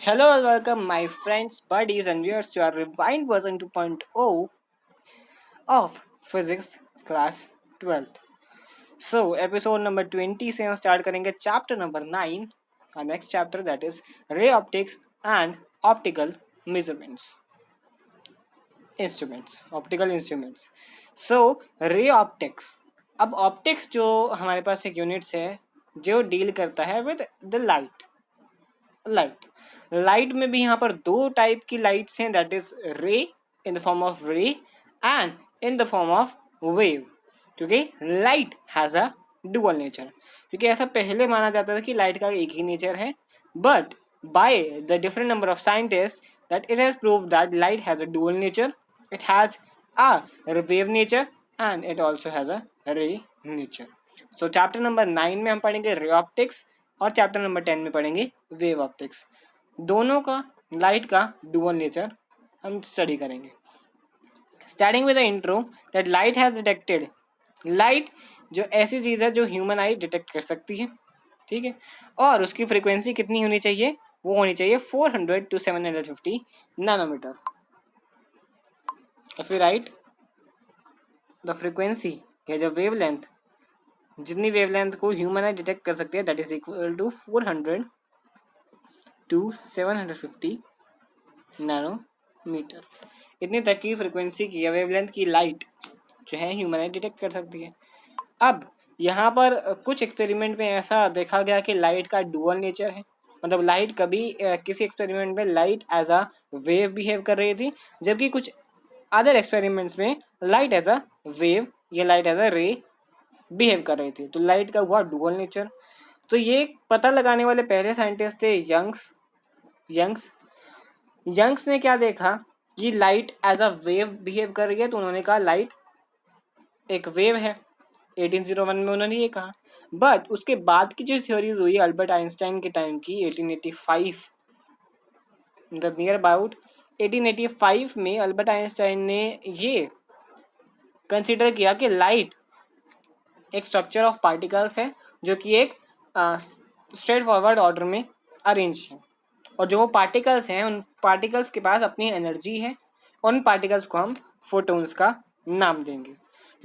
Hello and welcome, my friends, buddies, and viewers to our refined version 2.0 of Physics Class 12th. So, episode number 20 से हम start करेंगे chapter number 9, our next chapter that is ray optics and optical measurements. Optical instruments. So, ray optics. अब optics जो हमारे पास एक units है जो deal करता है with the लाइट में भी यहाँ पर दो टाइप की लाइट्स हैं that is ray in the form of ray and in the form of wave क्योंकि light has a dual nature क्योंकि ऐसा पहले माना जाता था कि लाइट का एक ही नेचर है but by the different number of scientist that it has prove that light has a dual nature it has a wave nature and it also has a रे नेचर सो चैप्टर नंबर 9 में हम पढ़ेंगे ray optics और chapter number 10 में पढ़ेंगे wave optics दोनों का light का डुअल नेचर हम स्टडी करेंगे starting with the intro that light has detected light जो ऐसी चीज़ है जो ह्यूमन आई डिटेक्ट कर सकती है ठीक है और उसकी फ्रीक्वेंसी कितनी होनी चाहिए वो होनी चाहिए 400 to 750 nanometre if you write the frequency या जो वेवलेंथ जितनी वेवलेंथ को ह्यूमन आई डिटेक्ट कर सकती है that is equal to 400 to 750 nanometre इतनी तक की फ्रीक्वेंसी की या वेवलेंथ की लाइट जो है ह्यूमन आई डिटेक्ट कर सकती है अब यहाँ पर कुछ एक्सपेरिमेंट में ऐसा देखा गया कि लाइट का डुअल नेचर है मतलब लाइट कभी किसी एक्सपेरिमेंट में light as a wave behave कर रही थी जबकि कुछ अदर एक्सपेरिमेंट्स में लाइट एज अ वेव या light as a ray behave कर रही थी तो लाइट का हुआ डुअल नेचर तो ये पता लगाने वाले पहले साइंटिस्ट थे यंग्स ने क्या देखा कि light as a wave behave कर रही है तो उन्होंने कहा लाइट एक वेव है 1801 में उन्होंने ये कहा बट उसके बाद की जो थ्योरीज हुई अल्बर्ट आइंस्टाइन के टाइम की 1885 द नियर अबाउट 1885 में अल्बर्ट आइंस्टाइन ने ये कंसिडर किया कि लाइट एक स्ट्रक्चर ऑफ पार्टिकल्स है जो कि एक स्ट्रेट फॉरवर्ड ऑर्डर में अरेंज है और जो वो पार्टिकल्स हैं उन पार्टिकल्स के पास अपनी एनर्जी है और उन पार्टिकल्स को हम फोटोन्स का नाम देंगे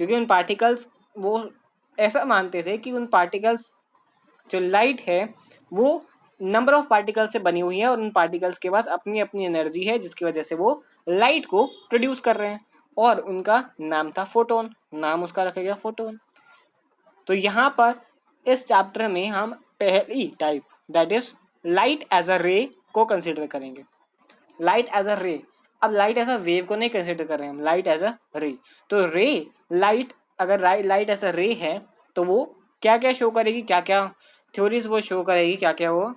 क्योंकि उन पार्टिकल्स वो ऐसा मानते थे कि उन पार्टिकल्स जो लाइट है वो नंबर ऑफ पार्टिकल्स से बनी हुई है और उन पार्टिकल्स के पास अपनी अपनी एनर्जी है जिसकी वजह से वो लाइट को प्रोड्यूस कर रहे हैं और उनका नाम था फोटोन नाम उसका रखा गया फोटोन तो यहाँ पर इस चैप्टर में हम पहली type that is light as a ray को कंसिडर करेंगे लाइट एज अ रे अब लाइट एज अ वेव को नहीं कंसिडर कर रहे हैं हम लाइट एज अ रे तो रे लाइट अगर लाइट एज अ रे है तो वो क्या क्या शो करेगी क्या क्या थ्योरीज वो शो करेगी क्या क्या वो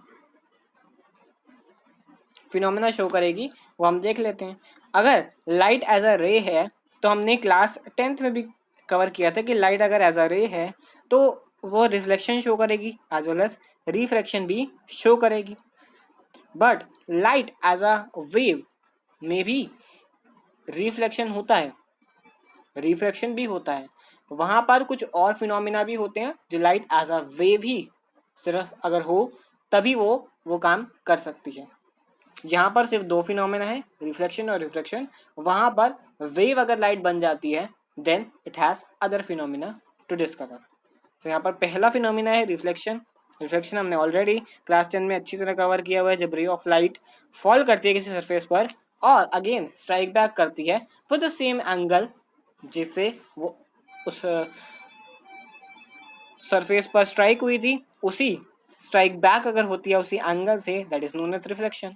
फिनोमेना शो करेगी वो हम देख लेते हैं अगर लाइट एज अ रे है तो हमने क्लास 10th में भी कवर किया था कि लाइट अगर एज अ रे है तो वो रिफ्लेक्शन शो करेगी एज वेल एज रिफ्रैक्शन भी शो करेगी but light as a wave में भी रिफ्लेक्शन होता है रिफ्रैक्शन भी होता है वहाँ पर कुछ और फिनोमिना भी होते हैं जो लाइट एज अ वेव ही सिर्फ अगर हो तभी वो काम कर सकती है यहाँ पर सिर्फ दो फिनोमेना है रिफ्लेक्शन और रिफ्रैक्शन वहाँ पर वेव अगर लाइट बन जाती है then it has other phenomena to discover तो यहाँ पर पहला फिनोमिना है रिफ्लेक्शन रिफ्लेक्शन हमने ऑलरेडी क्लास 10 में अच्छी तरह कवर किया हुआ है जब रे ऑफ लाइट फॉल करती है किसी सरफेस पर और अगेन स्ट्राइक बैक करती है विद द सेम एंगल जिससे वो उस सरफेस पर स्ट्राइक हुई थी उसी स्ट्राइक बैक अगर होती है उसी एंगल से that is known as reflection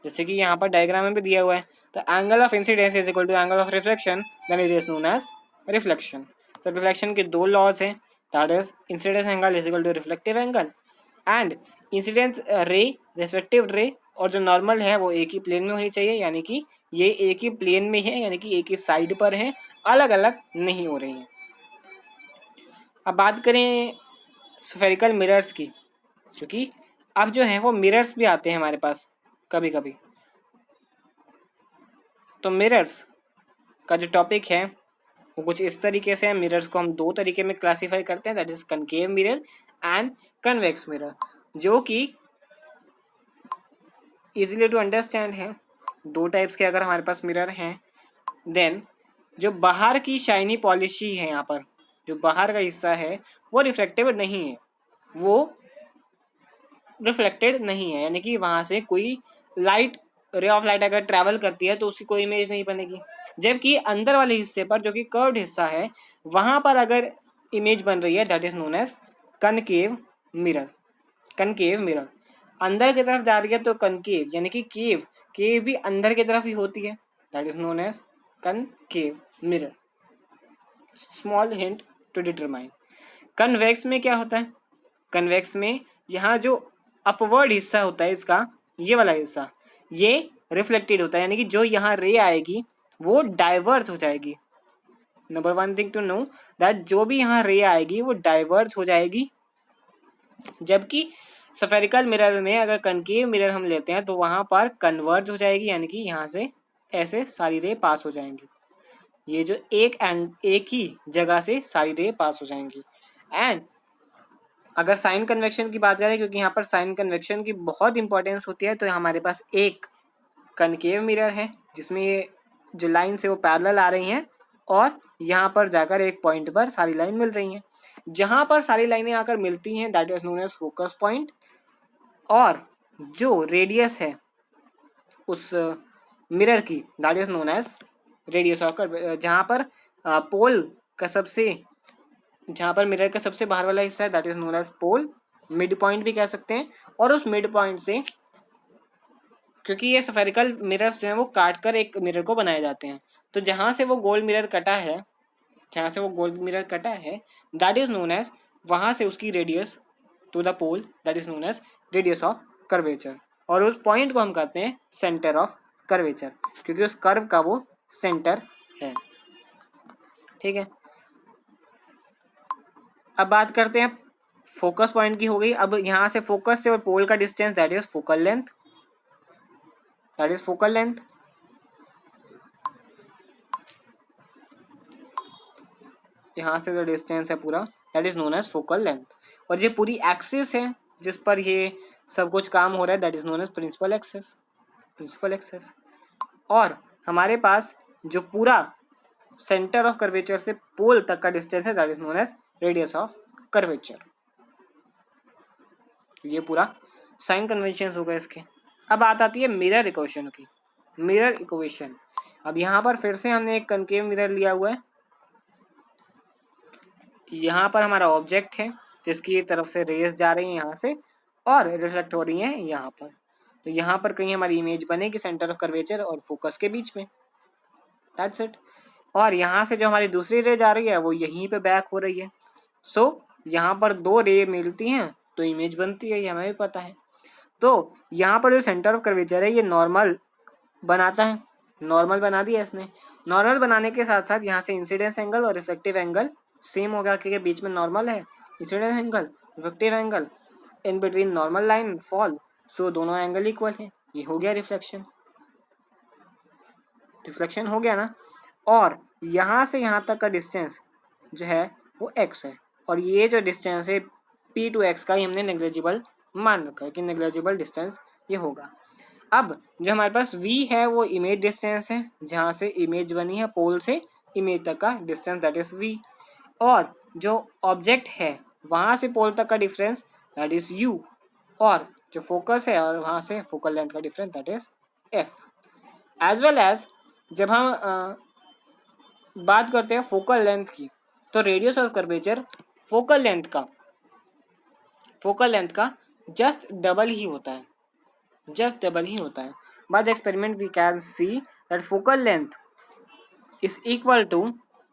जैसे कि यहाँ पर डायग्राम में भी दिया हुआ है the angle of incidence is equal to angle of reflection then it is known as reflection तो रिफ्लेक्शन के दो लॉज हैं that is incidence angle is equal to reflective angle and incidence ray reflective ray और जो normal है वो एक ही plane में होनी चाहिए यानी कि ये एक ही प्लेन में है यानी कि एक ही साइड पर है अलग अलग नहीं हो रही हैं अब बात करें स्फेरिकल मिरर्स की क्योंकि अब जो है वो मिरर्स भी आते हैं हमारे पास कभी कभी तो मिरर्स का जो टॉपिक है वो कुछ इस तरीके से है मिरर्स को हम दो तरीके में क्लासीफाई करते हैं that is concave mirror and convex mirror जो कि इजीली टू अंडरस्टैंड है। दो टाइप्स के अगर हमारे पास मिरर हैं, देन जो बाहर की शाइनी पॉलिशी है, यहाँ पर जो बाहर का हिस्सा है वो रिफ्लेक्टिव नहीं है, वो रिफ्लेक्टेड नहीं है, यानी कि वहाँ से कोई लाइट, रे ऑफ लाइट अगर ट्रैवल करती है तो उसकी कोई इमेज नहीं बनेगी। जबकि अंदर वाले हिस्से पर जो कि कर्व्ड हिस्सा है, वहाँ पर अगर इमेज बन रही है, that is known as concave mirror. Concave mirror अंदर की तरफ जा रही है तो कनकेव, यानी कि केव, केव भी अंदर की तरफ ही होती है, that is known as concave mirror. Small hint to determine. Convex में क्या होता है? कन्वेक्स में यहाँ जो अपवर्ड हिस्सा होता है इसका, ये वाला हिस्सा, ये रिफ्लेक्टेड होता है, यानी कि जो यहाँ रे आएगी वो डाइवर्ज हो जाएगी। Number one thing to know that जो भी यहाँ रे आएगी वो डाइवर्ज हो जाएगी। जबकि स्फेरिकल मिरर में अगर कनकेव मिरर हम लेते हैं तो वहाँ पर कन्वर्ज हो जाएगी, यानी कि यहाँ से ऐसे सारी रे पास हो जाएंगी। ये जो एक ही जगह से सारी रे पास हो जाएंगी। एंड अगर साइन कन्वेक्शन की बात करें, क्योंकि यहाँ पर साइन कन्वेक्शन की बहुत इंपॉर्टेंस होती है, तो हमारे पास एक कनकेव मिरर है जिसमें ये जो लाइन से वो पैरेलल आ रही हैं और यहाँ पर जाकर एक पॉइंट पर सारी लाइन मिल रही हैं। जहाँ पर सारी लाइनें आकर मिलती हैं that is known as focus point. और जो रेडियस है उस मिरर की that is known as radius of curve. जहाँ पर पोल का सबसे, जहाँ पर मिरर का सबसे बाहर वाला हिस्सा है that is known as pole, mid point भी कह सकते हैं। और उस मिड पॉइंट से, क्योंकि ये स्फेरिकल मिरर्स जो हैं वो काट कर एक मिरर को बनाए जाते हैं, तो जहाँ से वो गोल मिरर कटा है, जहाँ से वो गोल मिरर कटा है दैट इज नोन एज, वहाँ से उसकी radius to the pole that is known as radius of curvature. और उस पॉइंट को हम कहते हैं सेंटर ऑफ कर्वेचर, क्योंकि उस कर्व का वो सेंटर है। ठीक है, अब बात करते हैं फोकस पॉइंट की, हो गई। अब यहाँ से फोकस से और पोल का distance that is focal length, that is focal length. यहाँ से जो डिस्टेंस है पूरा that is known as focal length. और ये पूरी एक्सिस है जिस पर ये सब कुछ काम हो रहा है that is known as principal axis, principal axis. और हमारे पास जो पूरा सेंटर ऑफ कर्वेचर से पोल तक का डिस्टेंस है that is known as radius of curvature. ये पूरा साइन कन्वेंशन होगा इसके। अब बात आती है मिरर इक्वेशन की। मिरर इक्वेशन, अब यहाँ पर फिर से हमने एक कनकेव मिरर लिया हुआ है। यहाँ पर हमारा ऑब्जेक्ट है जिसकी तरफ से रेस जा रही है यहाँ से और रिफ्लेक्ट हो रही है यहाँ पर। तो यहाँ पर कहीं हमारी इमेज बनेगी सेंटर ऑफ कर्वेचर और फोकस के बीच में, दैट्स इट। और यहाँ से जो हमारी दूसरी रे जा रही है वो यहीं पे बैक हो रही है। सो यहाँ पर दो रे मिलती हैं तो इमेज बनती है, ये हमें भी पता है। तो यहाँ पर जो सेंटर ऑफ कर्वेचर है ये नॉर्मल बनाता है, नॉर्मल बना दिया इसने। नॉर्मल बनाने के साथ साथ यहाँ से इंसिडेंस एंगल और रिफ्लेक्टिव एंगल सेम होगा, क्योंकि बीच में नॉर्मल है, incidence angle, reflective angle, in between normal line fall, so दोनों एंगल इक्वल है। ये हो गया रिफ्लेक्शन, रिफ्लेक्शन हो गया ना। और यहाँ से यहाँ तक का डिस्टेंस जो है वो x है, और ये जो डिस्टेंस है p टू x का ही हमने नेग्लिजिबल मान रखा है कि नेग्लिजिबल डिस्टेंस ये होगा। अब जो हमारे पास v है वो इमेज डिस्टेंस है, जहाँ से इमेज बनी है पोल से इमेज तक का डिस्टेंस दैट इज v। और जो ऑब्जेक्ट है वहाँ से पोल तक का डिफरेंस दैट इज u। और जो फोकस है और वहाँ से फोकल लेंथ का difference that is f। As well as जब हम बात करते हैं फोकल लेंथ की, तो radius of curvature focal length का जस्ट डबल ही होता है, जस्ट डबल ही होता है। By the experiment we can see that focal length is equal to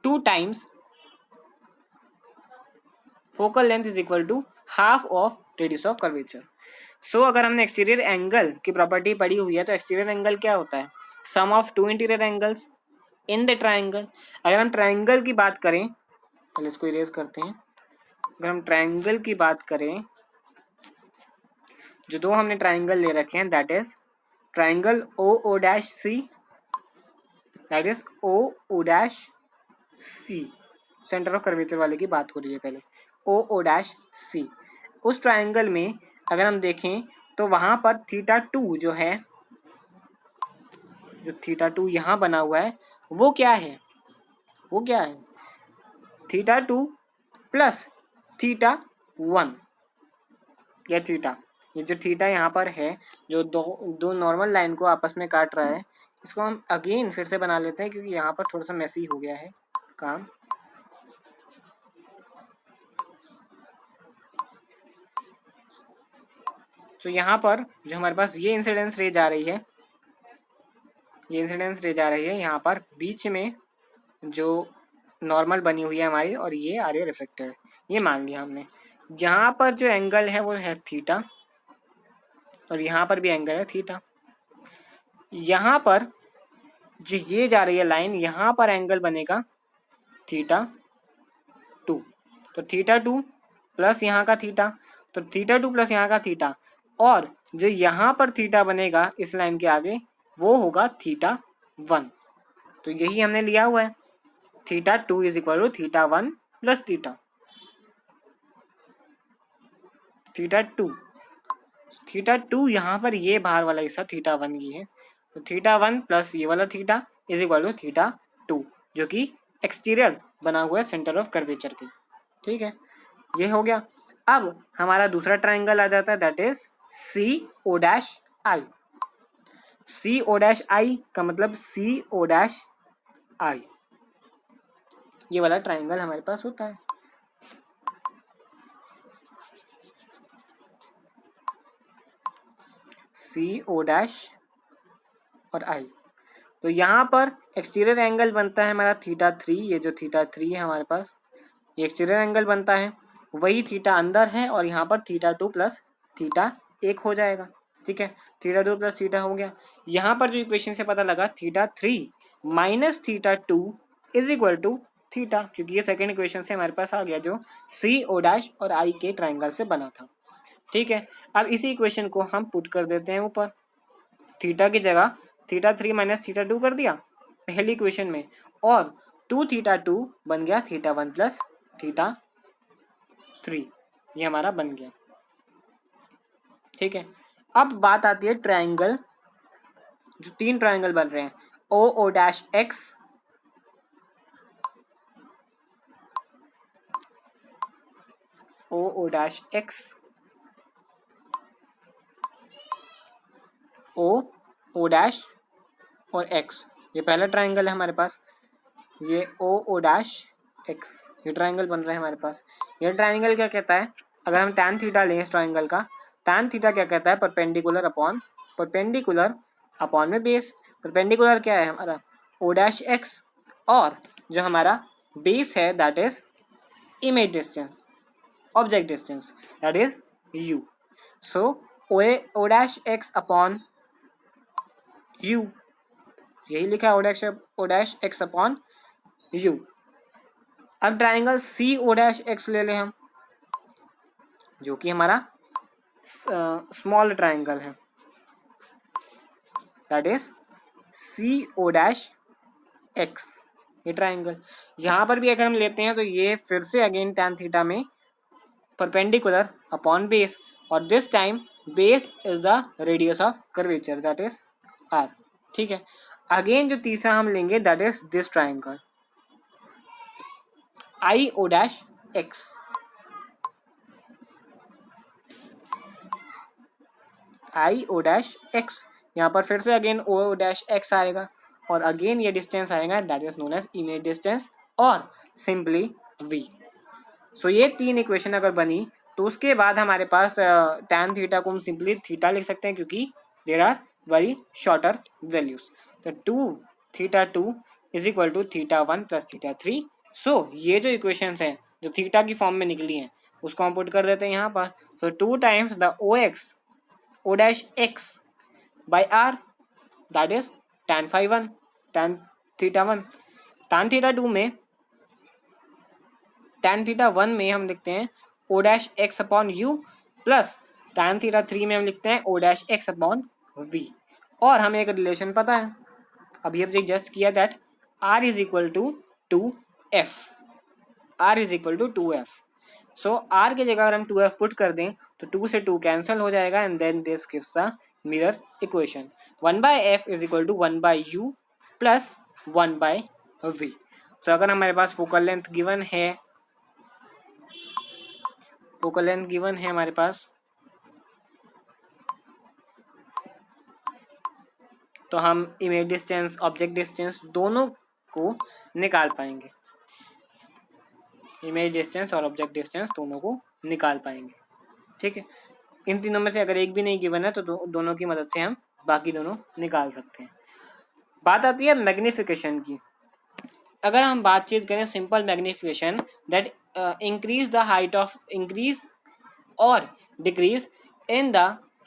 2 times, focal length is equal to half of radius of curvature. So अगर हमने exterior angle की प्रॉपर्टी पढ़ी हुई है तो एक्सटीरियर एंगल क्या होता है? Sum of two interior angles in the triangle. अगर हम ट्राइंगल की बात करें, पहले इसको इरेज करते हैं। अगर हम ट्राइंगल की बात करें, जो दो हमने ट्राइंगल ले रखे हैं that is triangle O O dash C, that is O O dash C, centre of curvature वाले की बात हो रही है पहले, ओ ओ डैश सी। उस ट्राइंगल में अगर हम देखें तो वहाँ पर थीटा 2 जो है, जो थीटा 2 यहाँ बना हुआ है वो क्या है, वो क्या है थीटा 2 प्लस थीटा 1 या थीटा, ये जो थीटा यहाँ पर है जो दो नॉर्मल लाइन को आपस में काट रहा है, इसको हम अगेन फिर से बना लेते हैं क्योंकि यहाँ पर थोड़ा सा मैसी हो गया है काम। तो यहाँ पर जो हमारे पास ये इंसिडेंस रे जा रही है, ये इंसिडेंस रे जा रही है यहाँ पर बीच में जो नॉर्मल बनी हुई है हमारी, और ये आ रही है रिफ्लेक्टेड, ये मान लिया हमने। यहाँ पर जो एंगल है वो है थीटा, और यहाँ पर भी एंगल है थीटा। यहाँ पर जो ये जा रही है लाइन, यहाँ पर एंगल बनेगा थीटा 2, तो थीटा 2 प्लस यहाँ का थीटा, तो थीटा 2 प्लस यहाँ का थीटा, और जो यहाँ पर थीटा बनेगा इस लाइन के आगे वो होगा थीटा 1। तो यही हमने लिया हुआ है, theta 2 is equal to theta 1 plus theta 2। Theta 2 यहाँ पर ये बाहर वाला हिस्सा थीटा 1 की है, तो थीटा 1 प्लस ये वाला theta is equal to theta 2, जो कि एक्सटीरियर बना हुआ है सेंटर ऑफ कर्वेचर के। ठीक है, ये हो गया। अब हमारा दूसरा ट्राइंगल आ जाता है, that is C O dash I. C O dash I का मतलब सी ओ डैश आई, ये वाला ट्राइंगल हमारे पास होता है। सी ओ डैश और आई, तो यहाँ पर एक्सटीरियर एंगल बनता है हमारा थीटा 3, ये जो थीटा 3 है हमारे पास, ये एक्सटीरियर एंगल बनता है, वही थीटा अंदर है, और यहाँ पर थीटा 2 प्लस थीटा 1 हो जाएगा। ठीक है, थीटा 2 प्लस थीटा हो गया। यहाँ पर जो इक्वेशन से पता लगा theta 3 minus theta 2 is equal to theta, क्योंकि ये सेकेंड इक्वेशन से हमारे पास आ गया जो सी ओ डैश और आई के ट्राइंगल से बना था। ठीक है, अब इसी इक्वेशन को हम पुट कर देते हैं ऊपर, थीटा की जगह थीटा 3 माइनस थीटा 2 कर दिया पहली इक्वेशन में, और 2 थीटा 2 बन गया थीटा 1 प्लस थीटा 3, ये हमारा बन गया। ठीक है, अब बात आती है ट्राइंगल, जो 3 ट्राइंगल बन रहे हैं, ओ ओ डैश एक्स, ओ ओ डैश एक्स, ओ ओ डैश और एक्स, ये पहला ट्राइंगल है हमारे पास। ये ओ ओ डैश एक्स, ये ट्राइंगल बन रहा है हमारे पास। ये ट्राइंगल क्या कहता है, अगर हम tan थीटा लें इस ट्राइंगल का, tan थीटा क्या कहता है, परपेंडिकुलर अपॉन में बेस। परपेंडिकुलर क्या है हमारा ओ डैश एक्स, और जो हमारा बेस है that is image distance, object distance, that is u। So O dash X upon u, यही लिखा है O dash X upon u। अब triangle C O dash X ले लें हम, जो कि हमारा स्मॉल ट्राइंगल है, that is C O dash X, ये ट्राइंगल। यहाँ पर भी अगर हम लेते हैं तो ये फिर से अगेन tan थीटा में परपेंडिकुलर अपॉन बेस, और this time base is the radius of curvature that is r। ठीक है, अगेन जो तीसरा हम लेंगे that is this triangle I O dash X, I O dash X, यहाँ पर फिर से अगेन ओ डैश एक्स आएगा, और अगेन ये डिस्टेंस आएगा that is known as image distance, और सिंपली v। सो ये 3 इक्वेशन अगर बनी तो उसके बाद हमारे पास tan थीटा को हम सिंपली थीटा लिख सकते हैं, क्योंकि there are very shorter values. तो 2 theta 2 is equal to theta 1 plus theta 3। So ये जो इक्वेशंस हैं जो थीटा की फॉर्म में निकली हैं उसको हम पुट कर देते हैं यहाँ पर। तो 2 times the O dash X by R, that is tan theta 1। tan theta 2 में, tan थीटा 1 में हम लिखते हैं O dash X upon U, plus tan theta 3 में हम लिखते हैं O dash X upon V. और हमें एक रिलेशन पता है, अभी हमने जस्ट किया, that r is equal to 2f, r is equal to 2f। So R की जगह अगर हम 2f पुट कर दें तो 2 से 2 कैंसिल हो जाएगा and then this gives a mirror equation 1/f is equal to 1/u plus 1/v। तो अगर हमारे पास फोकल लेंथ गिवन है, हमारे पास, तो हम इमेज डिस्टेंस ऑब्जेक्ट डिस्टेंस दोनों को निकाल पाएंगे, इमेज डिस्टेंस और ऑब्जेक्ट डिस्टेंस दोनों को निकाल पाएंगे। ठीक है, इन तीनों में से अगर एक भी नहीं गिवन है तो दोनों की मदद से हम बाकी दोनों निकाल सकते हैं। बात आती है मैग्निफिकेशन की। अगर हम बातचीत करें simple magnification that increase the height of increase और decrease in the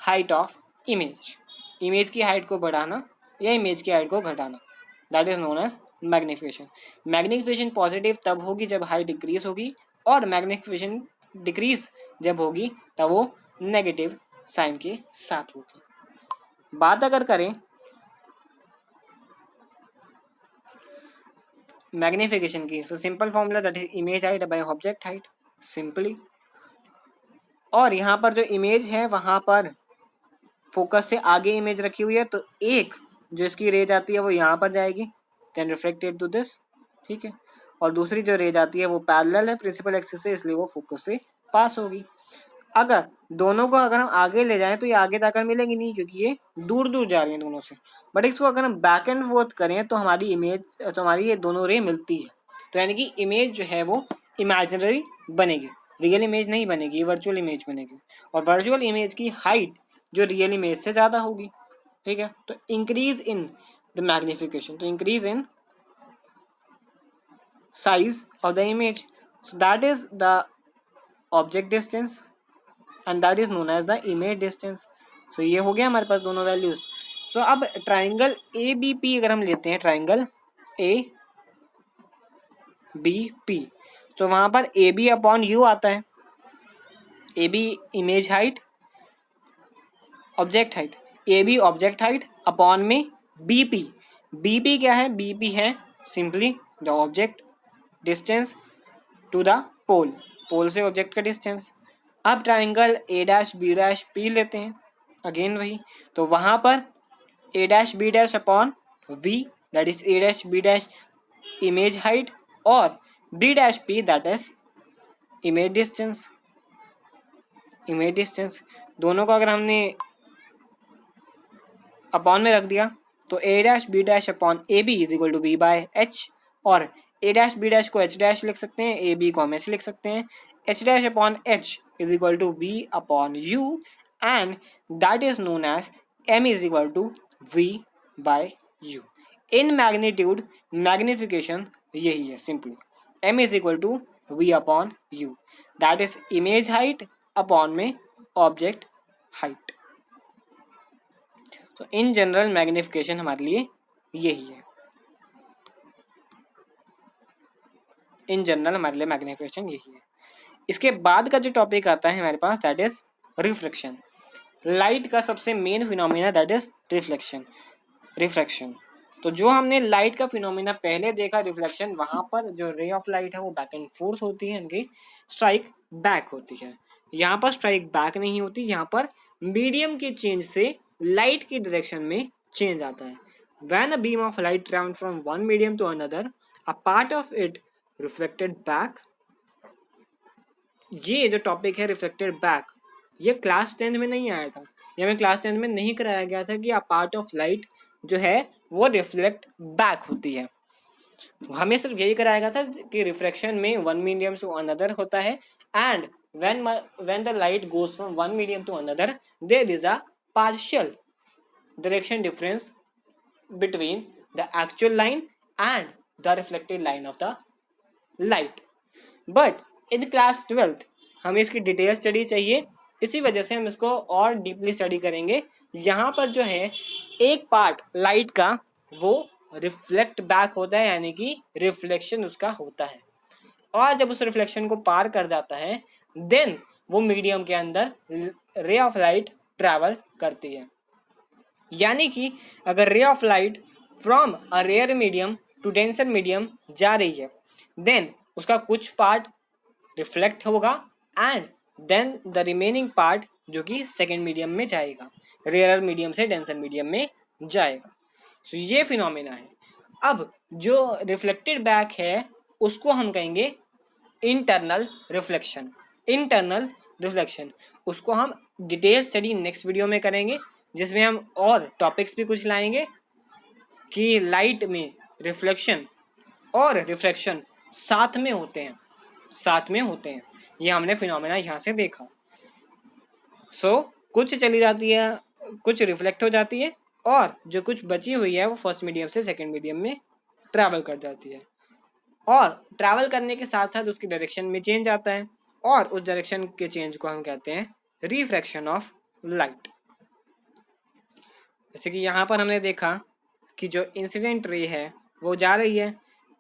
height of image, image की हाइट को बढ़ाना या इमेज की हाइट को घटाना, that is known as magnification. Magnification positive तब होगी जब हाइट डिक्रीज होगी और मैग्निफिकेशन डिक्रीज जब होगी तब वो नेगेटिव साइन के साथ होगी। बात अगर करें मैग्निफिकेशन की, तो simple formula that is image height by object height simply, और यहाँ पर जो इमेज है वहाँ पर फोकस से आगे इमेज रखी हुई है तो एक जो इसकी रे जाती है वो यहाँ पर जाएगी देन रिफ्लेक्टेड टू दिस, ठीक है, और दूसरी जो रे जाती है वो पैरेलल है प्रिंसिपल एक्सिस से इसलिए वो फोकस से पास होगी। अगर दोनों को अगर हम आगे ले जाएं तो ये आगे जाकर मिलेंगी नहीं क्योंकि ये दूर दूर जा रही हैं दोनों से, बट इसको अगर हम बैक एंड फोर्थ करें तो हमारी इमेज, तो हमारी ये दोनों रे मिलती है, तो यानी कि इमेज जो है वो इमेजिनरी बनेगी, रियल इमेज नहीं बनेगी, वर्चुअल इमेज बनेगी, और वर्चुअल इमेज की हाइट जो रियल इमेज से ज़्यादा होगी। ठीक है, तो इंक्रीज इन द मैग्निफिकेशन, तो increase in size of the image, so that is the object distance and that is known as the image distance. So ये हो गया हमारे पास दोनों वैल्यूज। सो अब ट्राइंगल ए बी पी अगर हम लेते हैं, ट्राइंगल ए बी पी, तो वहां पर ए बी अपॉन यू आता है, A B image height object height, A B object height upon में बी पी क्या है, बी पी है simply the object distance to the pole, pole से ऑब्जेक्ट का डिस्टेंस। अब triangle A dash B dash P लेते हैं, again वही, तो वहां पर A dash B dash upon v that is A dash B dash image height और B dash P that is image distance, दोनों को अगर हमने अपॉन में रख दिया तो A dash B dash upon A B is equal to B by H, और ए डैश बी डैश को एच डैश लिख सकते हैं, ए बी को हम एच लिख सकते हैं, H dash upon H is equal to B upon U and that is known as M is equal to V by U. In magnitude magnification यही है simply, M is equal to V upon U that is image height upon में object height. तो in general magnification हमारे लिए यही है, in general हमारे लिए मैग्निफिकेशन यही है। इसके बाद का जो टॉपिक आता है हमारे पास दैट इज रिफ्लेक्शन। लाइट का सबसे main phenomena that is reflection. तो जो हमने लाइट का फिनोमिना पहले देखा रिफ्लेक्शन, वहां पर जो रे ऑफ लाइट है वो बैक एंड फोर्थ होती है, इनकी स्ट्राइक बैक होती है। यहाँ पर स्ट्राइक बैक नहीं होती, यहाँ पर मीडियम के चेंज से लाइट की डायरेक्शन में चेंज आता है। When a beam of light travels from one medium to another, a part of it reflected back। ये जो टॉपिक है रिफ्लेक्टेड बैक, ये क्लास 10 में नहीं आया था, ये हमें क्लास 10 में नहीं कराया गया था कि अ पार्ट ऑफ लाइट जो है वो रिफ्लेक्ट बैक होती है। हमें सिर्फ यही कराया गया था कि रिफ्लेक्शन में वन मीडियम टू अनदर होता है and when the light goes from one medium to another there is a partial direction difference between the actual line and the reflected line of the light। but in class 12th हमें इसकी detail study चाहिए, इसी वजह से हम इसको और deeply study करेंगे। यहाँ पर जो है एक पार्ट लाइट का वो रिफ्लेक्ट बैक होता है, यानी कि रिफ्लेक्शन उसका होता है, और जब उस रिफ्लेक्शन को पार कर जाता है देन वो मीडियम के अंदर रे ऑफ लाइट ट्रैवल करती है। यानी कि अगर ray of light from a rare medium to denser medium जा रही है देन उसका कुछ पार्ट रिफ्लेक्ट होगा and then the remaining part जो कि सेकेंड मीडियम में जाएगा, रेयरर मीडियम से डेंसर मीडियम में जाएगा। सो ये फिनोमेना है। अब जो रिफ्लेक्टेड बैक है उसको हम कहेंगे इंटरनल रिफ्लेक्शन। इंटरनल रिफ्लेक्शन उसको हम डिटेल स्टडी नेक्स्ट वीडियो में करेंगे, जिसमें हम और टॉपिक्स भी कुछ लाएंगे कि लाइट में रिफ्लेक्शन और रिफ्रैक्शन साथ में होते हैं, साथ में होते हैं। ये हमने फिनोमेना यहाँ से देखा। सो कुछ चली जाती है, कुछ रिफ्लेक्ट हो जाती है, और जो कुछ बची हुई है वो फर्स्ट मीडियम से सेकंड मीडियम में ट्रैवल कर जाती है, और ट्रैवल करने के साथ साथ उसकी डायरेक्शन में चेंज आता है, और उस डायरेक्शन के चेंज को हम कहते हैं रिफ्रैक्शन ऑफ लाइट। जैसे कि यहाँ पर हमने देखा कि जो इंसिडेंट रे है वो जा रही है।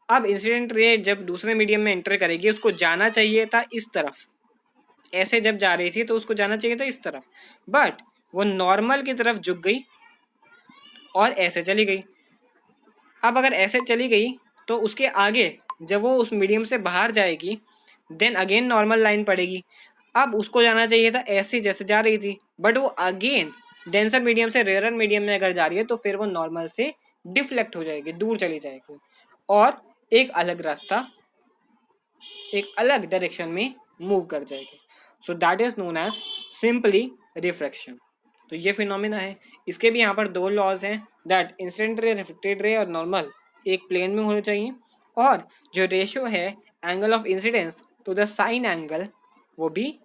अब इंसिडेंट रे जब दूसरे मीडियम में एंटर करेगी उसको जाना चाहिए था इस तरफ, ऐसे जब जा रही थी तो उसको जाना चाहिए था इस तरफ, बट वो नॉर्मल की तरफ झुक गई और ऐसे चली गई। अब अगर ऐसे चली गई तो उसके आगे जब वो उस मीडियम से बाहर जाएगी देन अगेन नॉर्मल लाइन पड़ेगी। अब उसको जाना चाहिए था ऐसे जैसे जा रही थी, बट वो अगेन डेंसर मीडियम से रेयर मीडियम में अगर जा रही है तो फिर वो नॉर्मल से डिफ्लेक्ट हो जाएगी, दूर चली जाएगी, और एक अलग रास्ता, एक अलग डायरेक्शन में मूव कर जाएगी। So that is known as simply refraction. तो ये फिनोमेना है। इसके भी यहाँ पर दो लॉज हैं, that incident ray, reflected ray और नॉर्मल एक प्लेन में होने चाहिए, और जो रेशियो है angle of incidence to the sine angle वो भी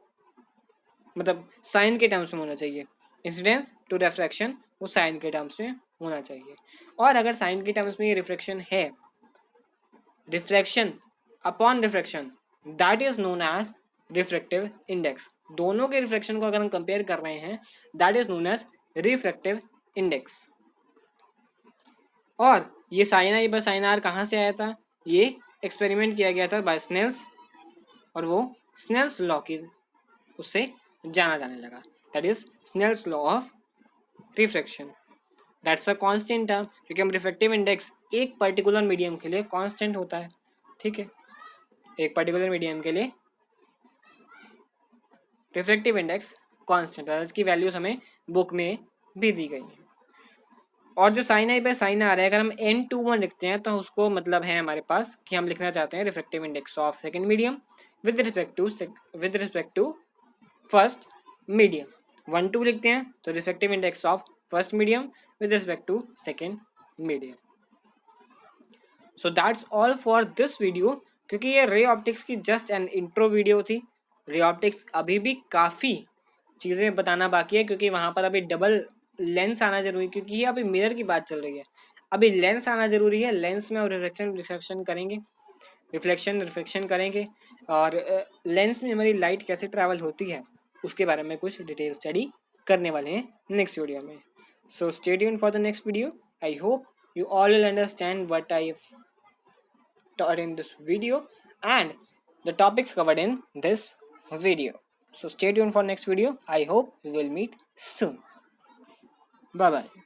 मतलब साइन के टर्म्स में होना चाहिए। इंसिडेंस टू रिफ्रैक्शन वो साइन के टर्म्स में होना चाहिए, और अगर साइन के टर्म्स में ये रिफ्रैक्शन है, refraction upon refraction, that is known as refractive index. दोनों के रिफ्रैक्शन को अगर हम कंपेयर कर रहे हैं that is known as refractive index. और ये sine I by sine R कहाँ से आया था? ये एक्सपेरिमेंट किया गया था बाय स्नेल्स, और वो स्नेल्स लॉ की उससे जाना जाने लगा, that is Snell's law of refraction. That's a constant term, क्योंकि हम रिफ्रैक्टिव इंडेक्स एक पर्टिकुलर मीडियम के लिए कांस्टेंट होता है, ठीक है, एक पर्टिकुलर मीडियम के लिए रिफ्रैक्टिव इंडेक्स कांस्टेंट है, इसकी वैल्यूज हमें बुक में भी दी गई है। और जो साइन आई बाय साइन आ रहा है, अगर हम n21 लिखते हैं तो उसको मतलब है हमारे पास कि हम लिखना चाहते हैं refractive index of second medium with respect to first medium. 1-2 लिखते हैं तो refractive index of first medium with respect to second medium. So that's all for this video. क्योंकि ये रे ऑप्टिक्स की जस्ट एन इंट्रो वीडियो थी, ray optics अभी भी काफ़ी चीज़ें बताना बाकी है, क्योंकि वहाँ पर अभी डबल लेंस आना जरूरी है, क्योंकि ये अभी मिरर की बात चल रही है, अभी लेंस आना जरूरी है। लेंस में और रिफ्लेक्शन करेंगे, रिफ्लेक्शन करेंगे, और लेंस में हमारी लाइट कैसे ट्रैवल होती है उसके बारे में कुछ डिटेल स्टडी करने वाले हैं नेक्स्ट वीडियो में। So stay tuned for the next video. I hope you all will understand what I've taught in this video and the topics covered in this video. So stay tuned for next video. I hope we will meet soon. Bye bye.